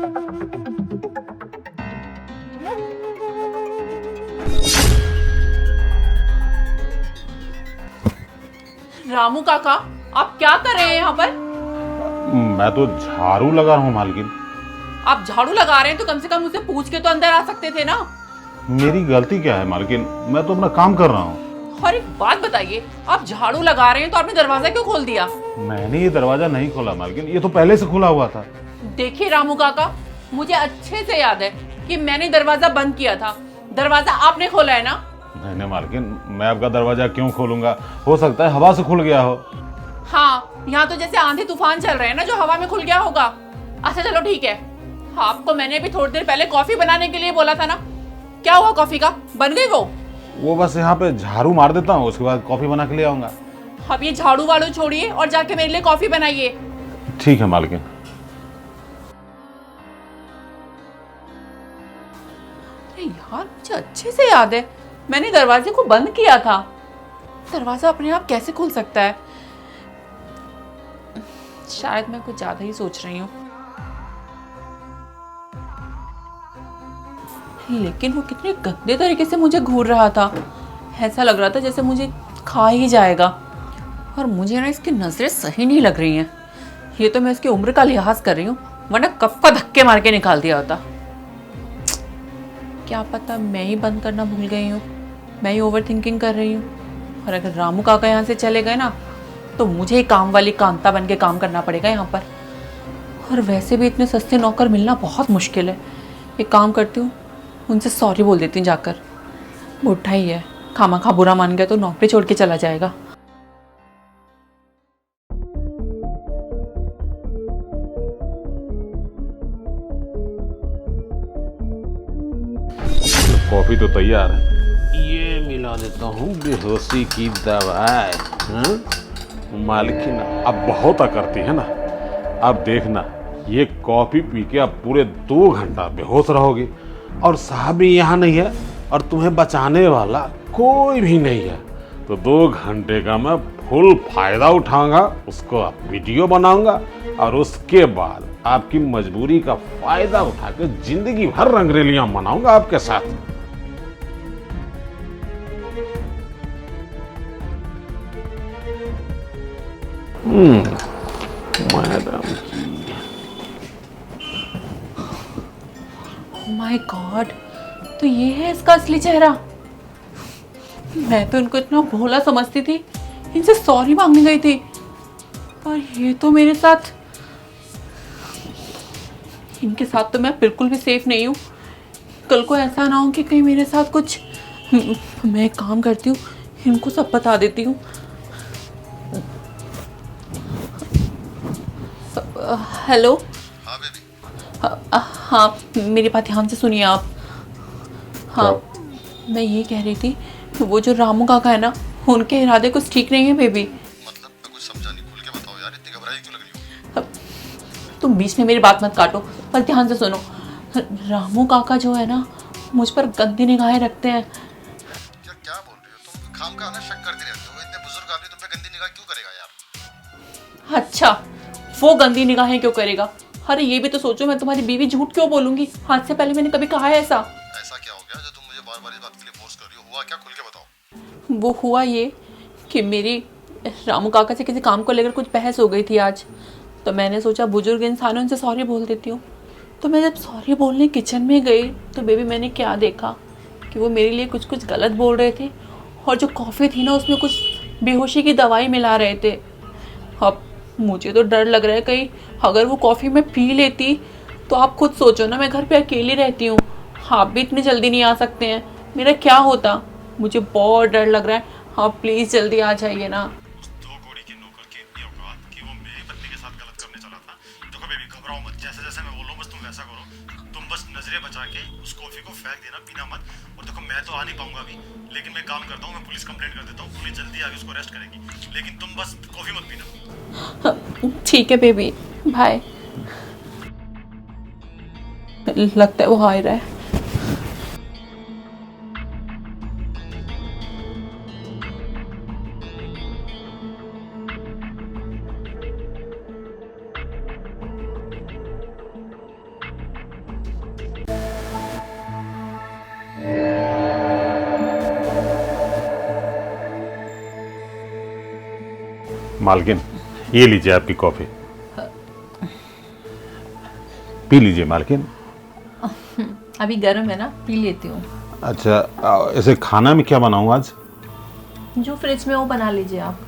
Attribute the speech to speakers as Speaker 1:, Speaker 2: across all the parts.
Speaker 1: रामू काका, आप क्या कर रहे हैं यहाँ पर?
Speaker 2: मैं तो झाड़ू लगा रहा हूँ मालकिन।
Speaker 1: आप झाड़ू लगा रहे हैं तो कम से कम मुझसे पूछ के तो अंदर आ सकते थे ना।
Speaker 2: मेरी गलती क्या है मालकिन, मैं तो अपना काम कर रहा हूँ।
Speaker 1: और एक बात बताइए, आप झाड़ू लगा रहे हैं तो आपने दरवाजा क्यों खोल दिया?
Speaker 2: मैंने ये दरवाजा नहीं खोला मालकिन, ये तो पहले से खुला हुआ था।
Speaker 1: देखिए रामू काका, मुझे अच्छे से याद है कि मैंने दरवाजा बंद किया था, दरवाजा आपने खोला है ना?
Speaker 2: नहीं मालकिन, मैं आपका दरवाजा क्यों खोलूंगा? हो सकता है हवा से खुल गया हो।
Speaker 1: हाँ, यहाँ तो जैसे आंधी तूफान चल रहे हैं ना, जो हवा में खुल गया होगा। अच्छा चलो ठीक है, आपको मैंने भी थोड़ी देर पहले कॉफी बनाने के लिए बोला था ना, क्या हुआ कॉफी का? बन गई वो
Speaker 2: बस यहाँ पे झाड़ू मार देता हूँ, उसके बाद कॉफी बना के ले आऊंगा।
Speaker 1: अब ये झाड़ू वाड़ू छोड़िए और जाके मेरे लिए कॉफी बनाइए।
Speaker 2: ठीक है मालकिन।
Speaker 1: अरे यार, मुझे अच्छे से याद है मैंने दरवाजे को बंद किया था। दरवाजा अपने आप कैसे खुल सकता है? शायद मैं कुछ ज्यादा ही सोच रही हूँ। लेकिन वो कितने गंदे तरीके से मुझे घूर रहा था, ऐसा लग रहा था जैसे मुझे खा ही जाएगा। और मुझे ना इसकी नजरें सही नहीं लग रही हैं। ये तो मैं इसकी उम्र का लिहाज कर रही हूँ, वरना कब का धक्के मार के निकाल दिया होता। क्या पता मैं ही बंद करना भूल गई हूँ, मैं ही ओवर थिंकिंग कर रही हूँ। और अगर रामू काका यहाँ से चले गए ना, तो मुझे ही काम वाली कांता बन के काम करना पड़ेगा यहाँ पर। और वैसे भी इतने सस्ते नौकर मिलना बहुत मुश्किल है। एक काम करती हूँ, उनसे सॉरी बोल देती हूँ जाकर। बुढ़ा ही है, खामा खा बुरा मान गया तो नौकरी छोड़ के चला जाएगा।
Speaker 2: कॉफी तो तैयार है, ये मिला देता हूँ बेहोशी की दवाई। मालकिन अब बहुत करती है ना, अब देखना ये कॉफी पी के अब पूरे 2 घंटा बेहोश रहोगी। और साहब भी यहाँ नहीं है और तुम्हें बचाने वाला कोई भी नहीं है, तो 2 घंटे का मैं फुल फायदा उठाऊंगा, उसको वीडियो बनाऊंगा और उसके बाद आपकी मजबूरी का फायदा उठा के जिंदगी भर रंगरेलियां मनाऊंगा आपके साथ। मैडम
Speaker 1: माय गॉड, तो ये है इसका असली चेहरा। मैं तो इनको इतना भोला समझती थी, इनसे सॉरी मांगने गई थी, और ये तो मेरे साथ, इनके साथ तो मैं बिल्कुल भी सेफ नहीं हूँ। कल को ऐसा ना हो कि कहीं मेरे साथ कुछ। मैं एक काम करती हूँ, इनको सब बता देती हूँ। हेलो।
Speaker 3: हाँ बेबी।
Speaker 1: हाँ, मेरी बात ध्यान से सुनिए आप। हाँ, मैं ये कह रही थी, वो जो रामू काका है ना, उनके इरादे कुछ ठीक नहीं है बेबी।
Speaker 3: मतलब मैं कुछ समझा नहीं, खुल के बताओ यार, इतनी घबराई क्यों लग रही हो?
Speaker 1: तुम बीच में मेरी बात मत काटो, पर ध्यान से सुनो। रामू काका जो है ना, मुझ पर गंदी निगाहें रखते हैं।
Speaker 3: क्या बोल रही हो तुम? खामखा ना शक करती रहती हो, इतने बुजुर्ग आदमी तुम पे गंदी निगाह क्यों करेगा यार?
Speaker 1: अच्छा, वो गंदी निगाहें क्यों करेगा? अरे ये भी तो सोचो, मैं तुम्हारी बीवी झूठ क्यों बोलूंगी? आज से पहले मैंने कभी कहा है ऐसा?
Speaker 3: ऐसा क्या हो गया जो तुम मुझे बार बार इस बात के लिए फोर्स कर रही हो? हुआ क्या, खुल के बताओ।
Speaker 1: वो हुआ ये कि मेरी रामू काका से किसी काम को लेकर कुछ बहस हो गई थी आज। तो मैंने सोचा बुजुर्ग इंसान है, उनसे सॉरी बोल देती हूँ। तो मैं जब सॉरी बोलने किचन में गई तो बेबी मैंने क्या देखा कि वो मेरे लिए कुछ कुछ गलत बोल रहे थे, और जो कॉफ़ी थी ना उसमें कुछ बेहोशी की दवाई मिला रहे थे। अब मुझे तो डर लग रहा है, कहीं अगर वो कॉफ़ी मैं पी लेती तो आप खुद सोचो ना, मैं घर पे अकेली रहती हूँ, आप भी इतनी जल्दी नहीं आ सकते हैं, मेरा क्या होता? मुझे बहुत डर लग रहा है। आप प्लीज़ जल्दी आ जाइए ना।
Speaker 4: उस 2 कौड़ी के नौकर की इतनी औकात कि वो मेरी पत्नी के साथ गलत करने चला था। देखो बेबी, घबराओ मत, जैसे जैसे मैं बोल रहा हूँ बस तुम वैसा करो। तुम बस नजरें बचा के उस कॉफी को फेंक देना, पीना मत। और देखो मैं तो आ नहीं पाऊंगा अभी, लेकिन मैं काम करता हूँ, मैं पुलिस कंप्लेंट कर देता हूँ, पुलिस जल्दी आके उसको अरेस्ट करेगी। लेकिन तुम बस कॉफी मत पीना।
Speaker 1: ठीक है बेबी, बाय। लगता है वो आ रहा है।
Speaker 2: मालकिन, ये लीजिए आपकी कॉफी, पी लीजिए मालकिन।
Speaker 1: अभी गर्म है ना, पी लेती हूँ।
Speaker 2: अच्छा, ऐसे खाना में क्या बनाऊँ आज?
Speaker 1: जो फ्रिज में वो बना लीजिए आप।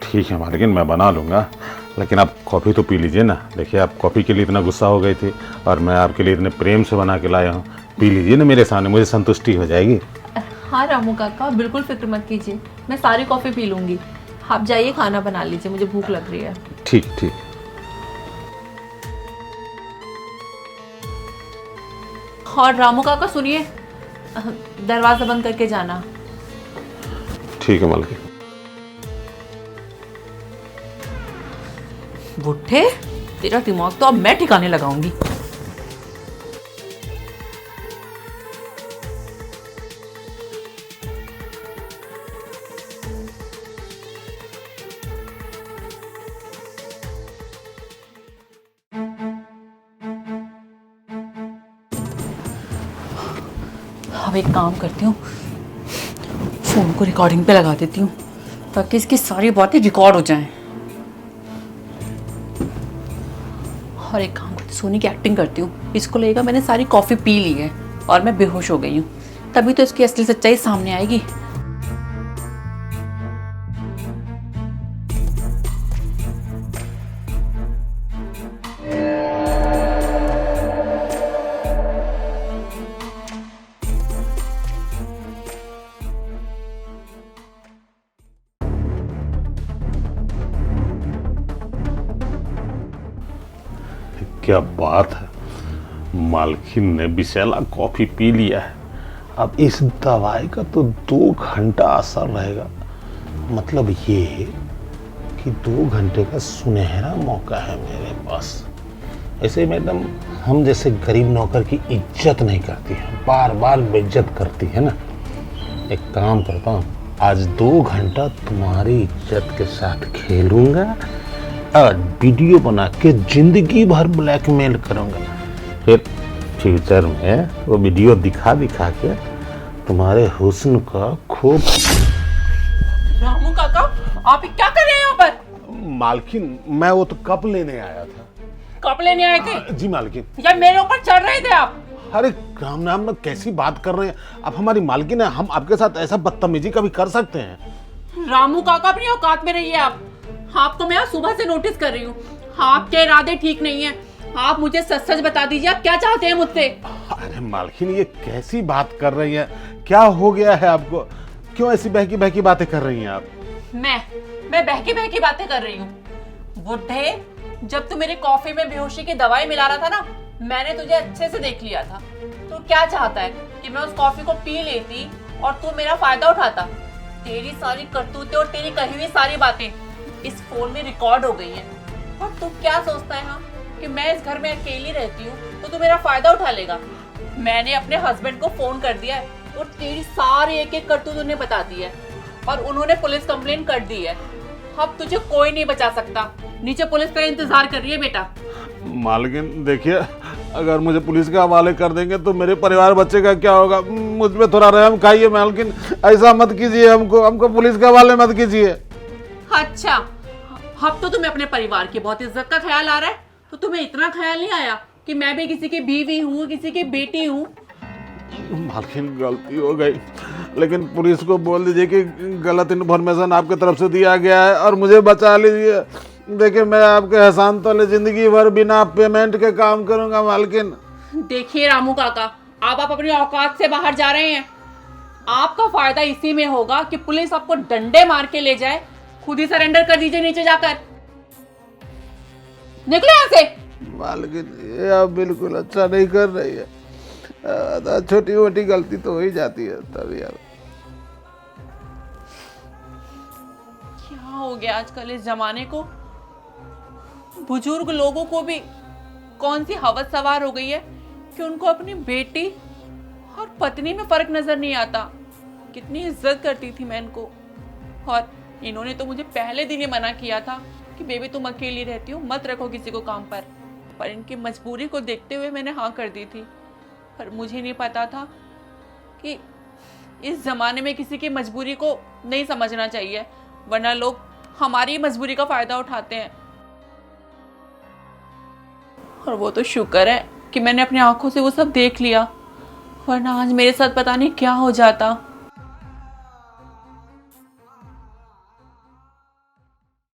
Speaker 2: ठीक है मालकिन, मैं बना लूँगा, लेकिन आप कॉफ़ी तो पी लीजिए ना। देखिए, आप कॉफ़ी के लिए इतना गुस्सा हो गई थी और मैं आपके लिए इतने प्रेम से बना के लाया हूँ। पी लीजिए ना मेरे सामने, मुझे संतुष्टि हो जाएगी।
Speaker 1: हाँ रामू काका, बिल्कुल फिक्र मत कीजिए, मैं सारी कॉफ़ी पी लूँगी। आप जाइए खाना बना लीजिए, मुझे भूख लग रही है।
Speaker 2: ठीक ठीक।
Speaker 1: और रामू काका सुनिए, दरवाज़ा बंद करके जाना।
Speaker 2: ठीक है मालकिन।
Speaker 1: बुढ़े, तेरा दिमाग तो अब मैं ठिकाने लगाऊंगी। अब एक काम करती हूँ, फोन को रिकॉर्डिंग पे लगा देती हूँ ताकि इसकी सारी बातें रिकॉर्ड हो जाएं। और एक काम करती, सोनी की एक्टिंग करती हूँ। इसको लगेगा मैंने सारी कॉफ़ी पी ली है और मैं बेहोश हो गई हूँ, तभी तो इसकी असली सच्चाई सामने आएगी।
Speaker 2: क्या बात है, मालकिन ने विषैला कॉफी पी लिया है। अब इस दवाई का तो 2 घंटा असर रहेगा। मतलब ये कि 2 घंटे का सुनहरा मौका है मेरे पास। ऐसे मैडम, हम जैसे गरीब नौकर की इज्जत नहीं करती है, बार बार बेइज्जत करती है ना। एक काम करता हूँ, आज 2 घंटा तुम्हारी इज्जत के साथ खेलूंगा और वीडियो बना के जिंदगी भर ब्लैकमेल करूंगा। फिर फ्यूचर में वो वीडियो दिखा दिखा के तुम्हारे हुस्न का खूब।
Speaker 1: रामू काका, आप ये क्या कर रहे हैं यहाँ पर?
Speaker 2: मालकिन, मैं वो तो कप लेने आया था।
Speaker 1: कप लेने आए थे?
Speaker 2: जी मालकिन।
Speaker 1: या मेरे ऊपर चढ़ रहे थे आप?
Speaker 2: अरे राम नाम में कैसी बात कर रहे हैं आप? हमारी मालकिन है, हम आपके साथ ऐसा बदतमीजी कभी कर सकते हैं?
Speaker 1: रामू काका, अपनी औकात में रहिए आप। आपको मैं सुबह से नोटिस कर रही हूँ, आपके इरादे ठीक नहीं है। आप मुझे सच सच बता दीजिए, आप क्या चाहते हैं मुझसे?
Speaker 2: अरे मालकिन, ये कैसी बात कर रही हैं? क्या हो गया है आपको? क्यों ऐसी बहकी बहकी बातें कर रही हैं आप?
Speaker 1: मैं बहकी बहकी बातें कर रही हूँ? बुढ़े, जब तू मेरी कॉफी में बेहोशी की दवाई मिला रहा था ना, मैंने तुझे अच्छे से देख लिया था। तू क्या चाहता है कि मैं उस कॉफी को पी लेती और तू मेरा फायदा उठाता? तेरी सारी करतूतें और तेरी कही हुई सारी बातें इस फोन में रिकॉर्ड हो गई हैं। और तू क्या सोचता है हाँ, कि मैं इस घर में अकेली रहती हूँ तो तू मेरा फायदा उठा लेगा? मैंने अपने हस्बैंड को फोन कर दिया है और तेरी सारी एक एक करतूत उन्हें बता दी है और उन्होंने पुलिस कंप्लेंट कर दी है। अब तुझे कोई नहीं बचा सकता। नीचे पुलिस तेरा इंतजार कर रही है बेटा।
Speaker 2: मालकिन देखिए, अगर मुझे पुलिस के हवाले कर देंगे तो मेरे परिवार बच्चे का क्या होगा? मुझ पे थोड़ा रहम खाइए मालकिन, ऐसा मत कीजिए। हमको पुलिस के हवाले मत कीजिए।
Speaker 1: अच्छा, अब तो तुम्हें अपने परिवार की बहुत इज्जत का ख्याल आ रहा है, तो तुम्हें इतना ख्याल नहीं आया कि मैं भी किसी की बीवी हूँ, किसी की बेटी हूँ?
Speaker 2: मालकिन, गलती हो गई, लेकिन पुलिस को बोल दीजिए कि गलत इन्फॉर्मेशन आपके तरफ से दिया गया है और मुझे बचा लीजिए। देखिए, मैं आपके एहसान तले जिंदगी भर बिना पेमेंट के काम करूंगा मालकिन।
Speaker 1: देखिए रामू काका, आप अपनी औकात से बाहर जा रहे हैं। आपका फायदा इसी में होगा कि पुलिस आपको डंडे मार के ले जाए। खुद ही सरेंडर कर दीजिए नीचे जाकर। निकले यहाँ से।
Speaker 2: मालकिन, ये आप बिल्कुल अच्छा नहीं कर रही है। छोटी मोटी गलती तो हो ही जाती है तभी। आप
Speaker 1: क्या हो गया आजकल इस जमाने को? बुजुर्ग लोगों को भी कौन सी हवस सवार हो गई है कि उनको अपनी बेटी और पत्नी में फर्क नजर नहीं आता। कितनी इज्जत करती थी मैं इनको, और इन्होंने तो मुझे पहले दिन ही मना किया था कि बेबी तुम अकेली रहती हो, मत रखो किसी को काम पर इनकी मजबूरी को देखते हुए मैंने हाँ कर दी थी। पर मुझे नहीं पता था कि इस ज़माने में किसी की मजबूरी को नहीं समझना चाहिए, वरना लोग हमारी मजबूरी का फ़ायदा उठाते हैं। और वो तो शुक्र है कि मैंने अपनी आंखों से वो सब देख लिया, वरना आज मेरे साथ पता नहीं क्या हो जाता।